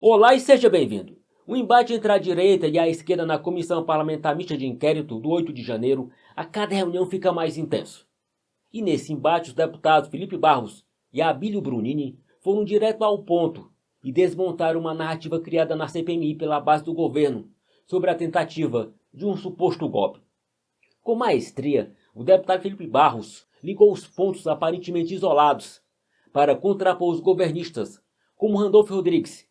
Olá e seja bem-vindo. O embate entre a direita e a esquerda na Comissão Parlamentar Mista de Inquérito do 8 de janeiro, a cada reunião fica mais intenso. E nesse embate os deputados Felipe Barros e Abílio Brunini foram direto ao ponto e desmontaram uma narrativa criada na CPMI pela base do governo sobre a tentativa de um suposto golpe. Com maestria, o deputado Felipe Barros ligou os pontos aparentemente isolados para contrapor os governistas, como Randolfo Rodrigues,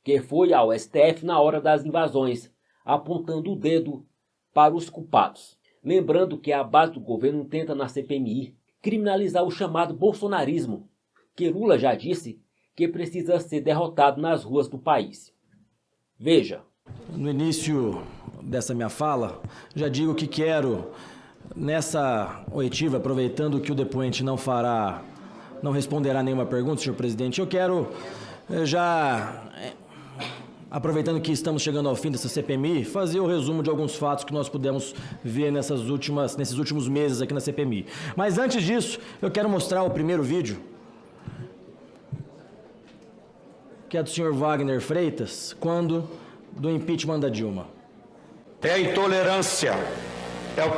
que foi ao STF na hora das invasões, apontando o dedo para os culpados. Lembrando que a base do governo tenta na CPMI criminalizar o chamado bolsonarismo, que Lula já disse que precisa ser derrotado nas ruas do país. Veja. No início dessa minha fala, já digo que quero, nessa oitiva, aproveitando que o depoente não responderá nenhuma pergunta, senhor presidente, eu quero aproveitando que estamos chegando ao fim dessa CPMI, fazer o resumo de alguns fatos que nós pudemos ver nesses últimos meses aqui na CPMI. Mas antes disso, eu quero mostrar o primeiro vídeo, que é do senhor Wagner Freitas, do impeachment da Dilma. É a intolerância, é o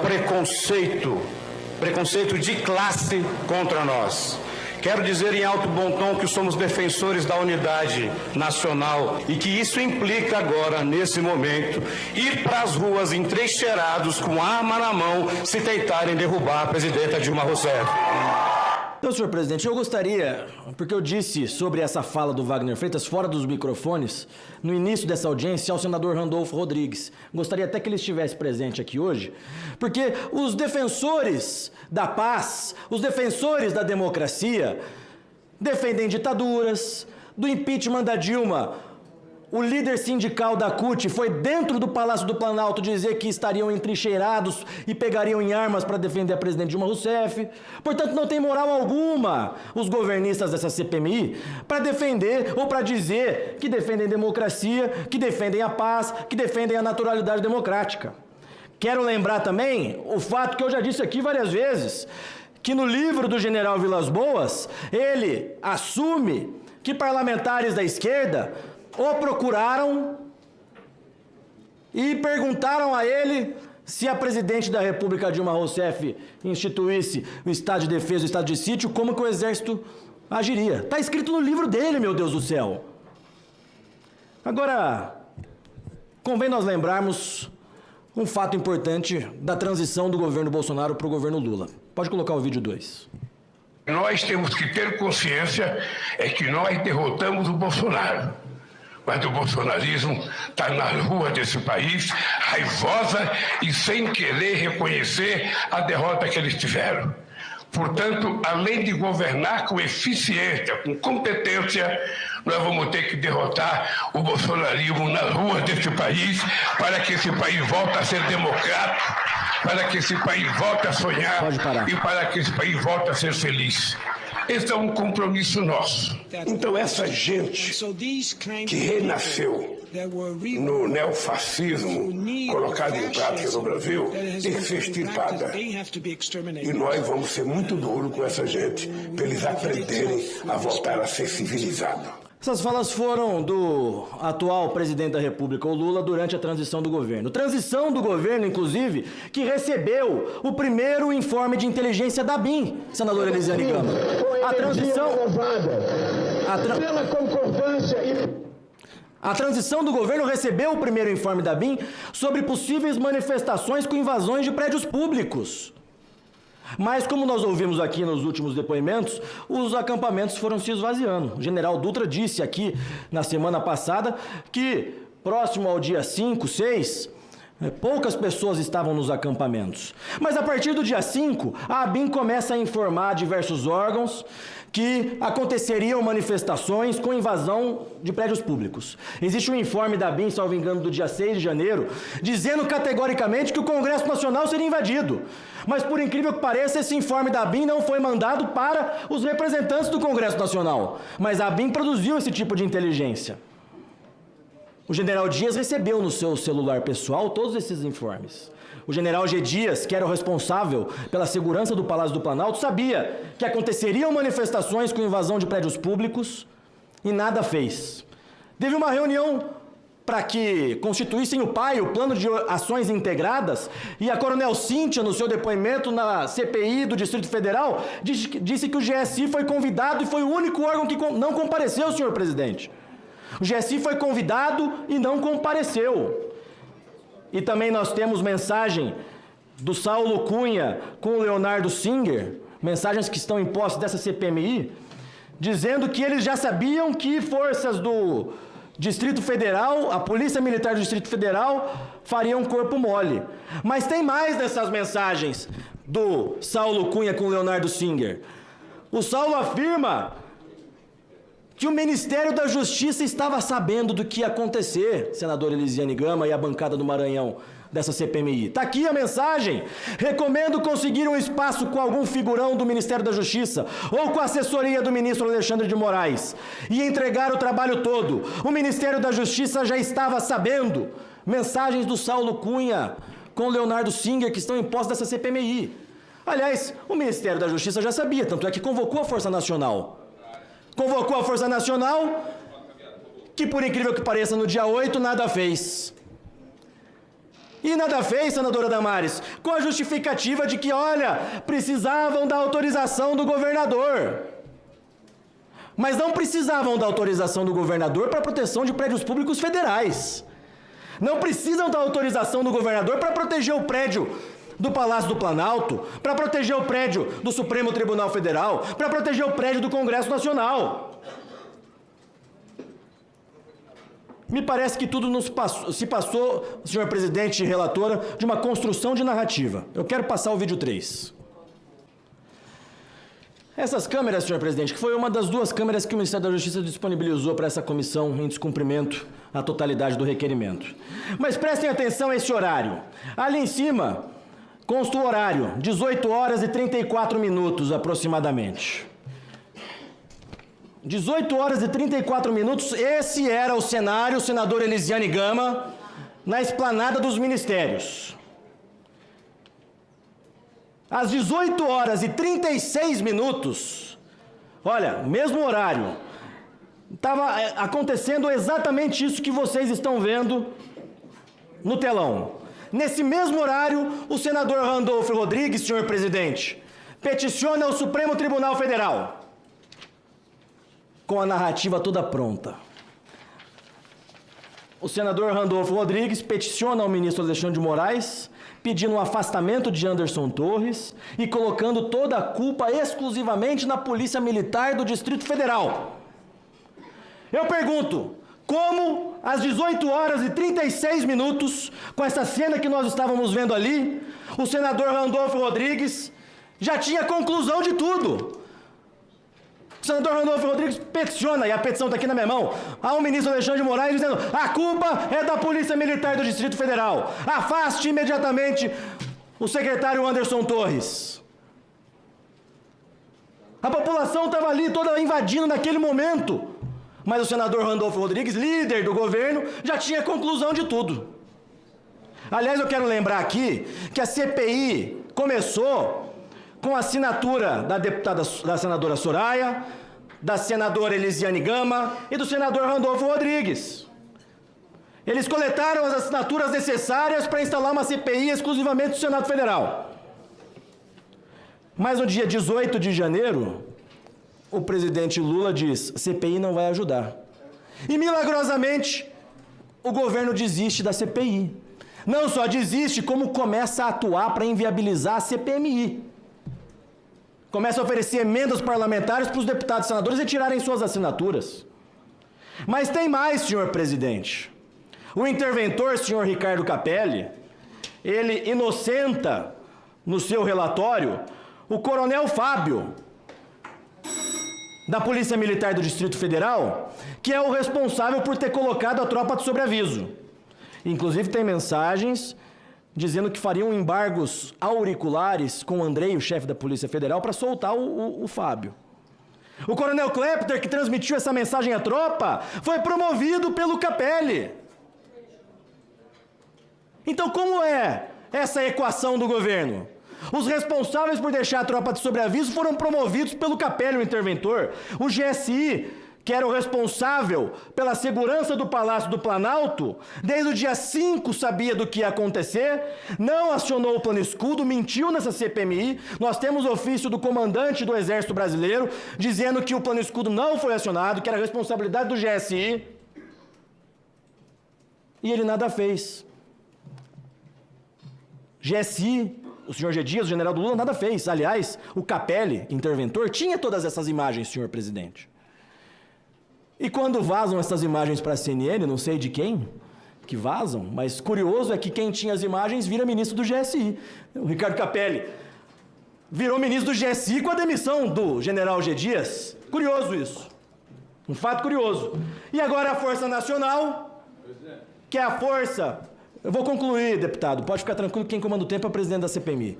preconceito de classe contra nós. Quero dizer em alto bom tom que somos defensores da unidade nacional e que isso implica agora, nesse momento, ir para as ruas entrincheirados com arma na mão se tentarem derrubar a presidenta Dilma Rousseff. Então, senhor presidente, eu gostaria, porque eu disse sobre essa fala do Wagner Freitas fora dos microfones, no início dessa audiência, ao senador Randolfo Rodrigues. Gostaria até que ele estivesse presente aqui hoje, porque os defensores da paz, os defensores da democracia, defendem ditaduras, do impeachment da Dilma. O líder sindical da CUT foi dentro do Palácio do Planalto dizer que estariam entrincheirados e pegariam em armas para defender a presidente Dilma Rousseff. Portanto, não tem moral alguma os governistas dessa CPMI para defender ou para dizer que defendem democracia, que defendem a paz, que defendem a naturalidade democrática. Quero lembrar também o fato que eu já disse aqui várias vezes, que no livro do general Vilas Boas, ele assume que parlamentares da esquerda o procuraram e perguntaram a ele se a presidente da República, Dilma Rousseff, instituísse o estado de defesa, o estado de sítio, como que o exército agiria. Está escrito no livro dele, meu Deus do céu. Agora, convém nós lembrarmos um fato importante da transição do governo Bolsonaro para o governo Lula. Pode colocar o vídeo 2. Nós temos que ter consciência que nós derrotamos o Bolsonaro. Mas o bolsonarismo está na rua desse país, raivosa e sem querer reconhecer a derrota que eles tiveram. Portanto, além de governar com eficiência, com competência, nós vamos ter que derrotar o bolsonarismo nas ruas desse país para que esse país volte a ser democrático, para que esse país volte a sonhar e para que esse país volte a ser feliz. Esse é um compromisso nosso. Então essa gente que renasceu no neofascismo colocado em prática no Brasil tem que ser extirpada. E nós vamos ser muito duros com essa gente para eles aprenderem a voltar a ser civilizados. Essas falas foram do atual presidente da República, o Lula, durante a transição do governo. Transição do governo, inclusive, que recebeu o primeiro informe de inteligência da BIM, senadora Elisiane Gama. A transição do governo recebeu o primeiro informe da BIM sobre possíveis manifestações com invasões de prédios públicos. Mas, como nós ouvimos aqui nos últimos depoimentos, os acampamentos foram se esvaziando. O general Dutra disse aqui na semana passada que, próximo ao dia 5, 6, poucas pessoas estavam nos acampamentos. Mas a partir do dia 5, a ABIN começa a informar diversos órgãos que aconteceriam manifestações com invasão de prédios públicos. Existe um informe da ABIN, salvo engano, do dia 6 de janeiro, dizendo categoricamente que o Congresso Nacional seria invadido. Mas, por incrível que pareça, esse informe da ABIN não foi mandado para os representantes do Congresso Nacional. Mas a ABIN produziu esse tipo de inteligência. O general Dias recebeu no seu celular pessoal todos esses informes. O general G. Dias, que era o responsável pela segurança do Palácio do Planalto, sabia que aconteceriam manifestações com invasão de prédios públicos e nada fez. Teve uma reunião para que constituíssem o PAI, o Plano de Ações Integradas, e a Coronel Cíntia, no seu depoimento na CPI do Distrito Federal, disse que o GSI foi convidado e foi o único órgão que não compareceu, senhor presidente. O GSI foi convidado e não compareceu. E também nós temos mensagem do Saulo Cunha com o Leonardo Singer, mensagens que estão em posse dessa CPMI, dizendo que eles já sabiam que forças do Distrito Federal, a Polícia Militar do Distrito Federal, fariam corpo mole. Mas tem mais dessas mensagens do Saulo Cunha com o Leonardo Singer. O Saulo afirma que o Ministério da Justiça estava sabendo do que ia acontecer, senador Elisiane Gama e a bancada do Maranhão dessa CPMI. Está aqui a mensagem. Recomendo conseguir um espaço com algum figurão do Ministério da Justiça ou com a assessoria do ministro Alexandre de Moraes e entregar o trabalho todo. O Ministério da Justiça já estava sabendo. Mensagens do Saulo Cunha com Leonardo Singer, que estão em posse dessa CPMI. Aliás, o Ministério da Justiça já sabia, tanto é que convocou a Força Nacional. Convocou a Força Nacional, que por incrível que pareça, no dia 8, nada fez. E nada fez, senadora Damares, com a justificativa de que, olha, precisavam da autorização do governador. Mas não precisavam da autorização do governador para proteção de prédios públicos federais. Não precisam da autorização do governador para proteger o prédio do Palácio do Planalto, para proteger o prédio do Supremo Tribunal Federal, para proteger o prédio do Congresso Nacional. Me parece que tudo se passou, senhor presidente e relatora, de uma construção de narrativa. Eu quero passar o vídeo 3. Essas câmeras, senhor presidente, que foi uma das 2 câmeras que o Ministério da Justiça disponibilizou para essa comissão em descumprimento à totalidade do requerimento. Mas prestem atenção a esse horário. Ali em cima consta o horário, 18 horas e 34 minutos aproximadamente. 18 horas e 34 minutos, esse era o cenário, senador Elisiane Gama, na esplanada dos ministérios. Às 18 horas e 36 minutos, olha, mesmo horário, estava acontecendo exatamente isso que vocês estão vendo no telão. Nesse mesmo horário, o senador Randolfo Rodrigues, senhor presidente, peticiona ao Supremo Tribunal Federal, com a narrativa toda pronta. O senador Randolfo Rodrigues peticiona ao ministro Alexandre de Moraes, pedindo o afastamento de Anderson Torres e colocando toda a culpa exclusivamente na Polícia Militar do Distrito Federal. Eu pergunto, como às 18 horas e 36 minutos, com essa cena que nós estávamos vendo ali, o senador Randolfo Rodrigues já tinha conclusão de tudo. O senador Randolfo Rodrigues peticiona, e a petição está aqui na minha mão, ao ministro Alexandre de Moraes, dizendo: a culpa é da Polícia Militar do Distrito Federal. Afaste imediatamente o secretário Anderson Torres. A população estava ali toda invadindo naquele momento, mas o senador Randolfo Rodrigues, líder do governo, já tinha conclusão de tudo. Aliás, eu quero lembrar aqui que a CPI começou com a assinatura da senadora Soraya, da senadora Elisiane Gama e do senador Randolfo Rodrigues. Eles coletaram as assinaturas necessárias para instalar uma CPI exclusivamente do Senado Federal. Mas no dia 18 de janeiro, o presidente Lula diz: CPI não vai ajudar. E milagrosamente, o governo desiste da CPI. Não só desiste, como começa a atuar para inviabilizar a CPMI. Começa a oferecer emendas parlamentares para os deputados e senadores retirarem suas assinaturas. Mas tem mais, senhor presidente. O interventor, senhor Ricardo Capelli, ele inocenta no seu relatório o coronel Fábio, da Polícia Militar do Distrito Federal, que é o responsável por ter colocado a tropa de sobreaviso. Inclusive tem mensagens dizendo que fariam embargos auriculares com o Andrei, o chefe da Polícia Federal, para soltar o Fábio. O coronel Klepter, que transmitiu essa mensagem à tropa, foi promovido pelo Capelli. Então, como é essa equação do governo? Os responsáveis por deixar a tropa de sobreaviso foram promovidos pelo Capelli, o interventor. O GSI, que era o responsável pela segurança do Palácio do Planalto, desde o dia 5 sabia do que ia acontecer, não acionou o Plano Escudo, mentiu nessa CPMI. Nós temos ofício do comandante do Exército Brasileiro dizendo que o Plano Escudo não foi acionado, que era responsabilidade do GSI. E ele nada fez. GSI, o senhor G. Dias, o general do Lula, nada fez. Aliás, o Capelli, interventor, tinha todas essas imagens, senhor presidente. E quando vazam essas imagens para a CNN, não sei de quem que vazam, mas curioso é que quem tinha as imagens vira ministro do GSI. O Ricardo Capelli virou ministro do GSI com a demissão do general G. Dias. Curioso isso. Um fato curioso. E agora a Força Nacional, que é a força... Eu vou concluir, deputado. Pode ficar tranquilo que quem comanda o tempo é o presidente da CPMI.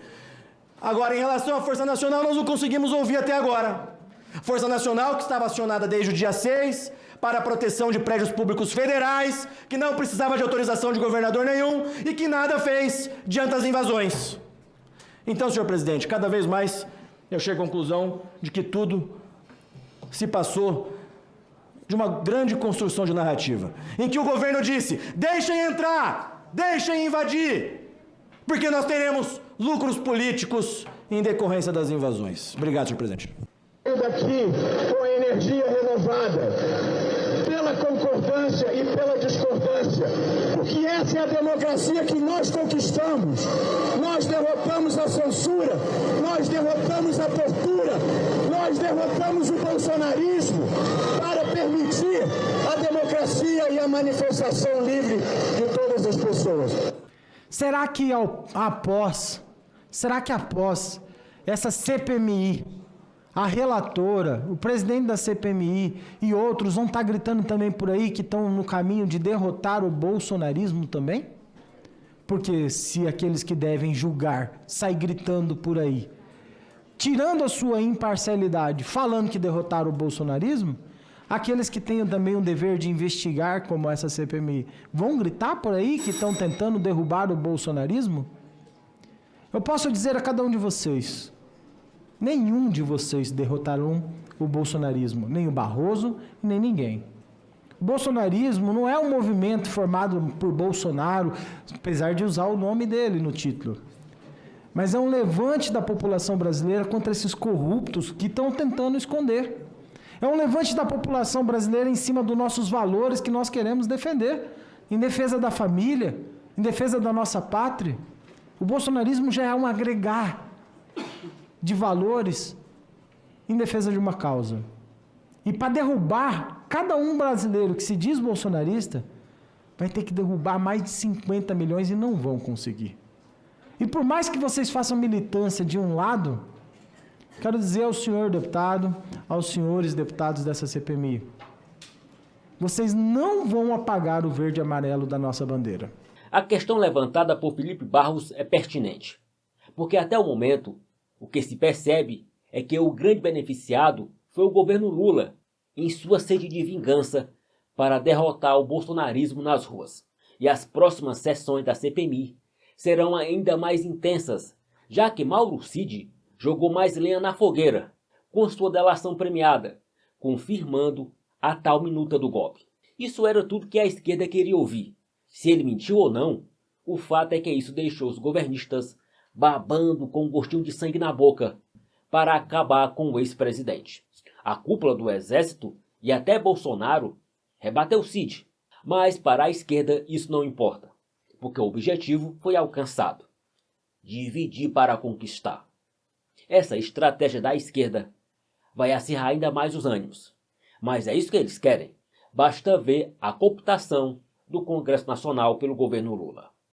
Agora, em relação à Força Nacional, nós não conseguimos ouvir até agora. Força Nacional, que estava acionada desde o dia 6 para a proteção de prédios públicos federais, que não precisava de autorização de governador nenhum e que nada fez diante das invasões. Então, senhor presidente, cada vez mais eu chego à conclusão de que tudo se passou de uma grande construção de narrativa, em que o governo disse, deixem entrar, deixem invadir, porque nós teremos lucros políticos em decorrência das invasões. Obrigado, senhor presidente. Daqui com a energia renovada, pela concordância e pela discordância, porque essa é a democracia que nós conquistamos. Nós derrotamos a censura, nós derrotamos a tortura, nós derrotamos o bolsonarismo para permitir a democracia e a manifestação livre de todas as pessoas. Será que após essa CPMI, a relatora, o presidente da CPMI e outros vão estar gritando também por aí que estão no caminho de derrotar o bolsonarismo também? Porque se aqueles que devem julgar saem gritando por aí, tirando a sua imparcialidade, falando que derrotaram o bolsonarismo, aqueles que têm também o dever de investigar, como essa CPMI, vão gritar por aí que estão tentando derrubar o bolsonarismo? Eu posso dizer a cada um de vocês, nenhum de vocês derrotarão o bolsonarismo, nem o Barroso, nem ninguém. O bolsonarismo não é um movimento formado por Bolsonaro, apesar de usar o nome dele no título. Mas é um levante da população brasileira contra esses corruptos que estão tentando esconder. É um levante da população brasileira em cima dos nossos valores que nós queremos defender, em defesa da família, em defesa da nossa pátria. O bolsonarismo já é um agregar de valores em defesa de uma causa. E para derrubar cada um brasileiro que se diz bolsonarista, vai ter que derrubar mais de 50 milhões e não vão conseguir. E por mais que vocês façam militância de um lado, quero dizer ao senhor deputado, aos senhores deputados dessa CPMI, vocês não vão apagar o verde e amarelo da nossa bandeira. A questão levantada por Felipe Barros é pertinente, porque até o momento o que se percebe é que o grande beneficiado foi o governo Lula, em sua sede de vingança para derrotar o bolsonarismo nas ruas. E as próximas sessões da CPMI serão ainda mais intensas, já que Mauro Cid jogou mais lenha na fogueira, com sua delação premiada, confirmando a tal minuta do golpe. Isso era tudo que a esquerda queria ouvir. Se ele mentiu ou não, o fato é que isso deixou os governistas babando com um gostinho de sangue na boca para acabar com o ex-presidente. A cúpula do Exército e até Bolsonaro rebateu Cid, mas para a esquerda isso não importa, porque o objetivo foi alcançado: dividir para conquistar. Essa estratégia da esquerda vai acirrar ainda mais os ânimos, mas é isso que eles querem. Basta ver a cooptação do Congresso Nacional pelo governo Lula.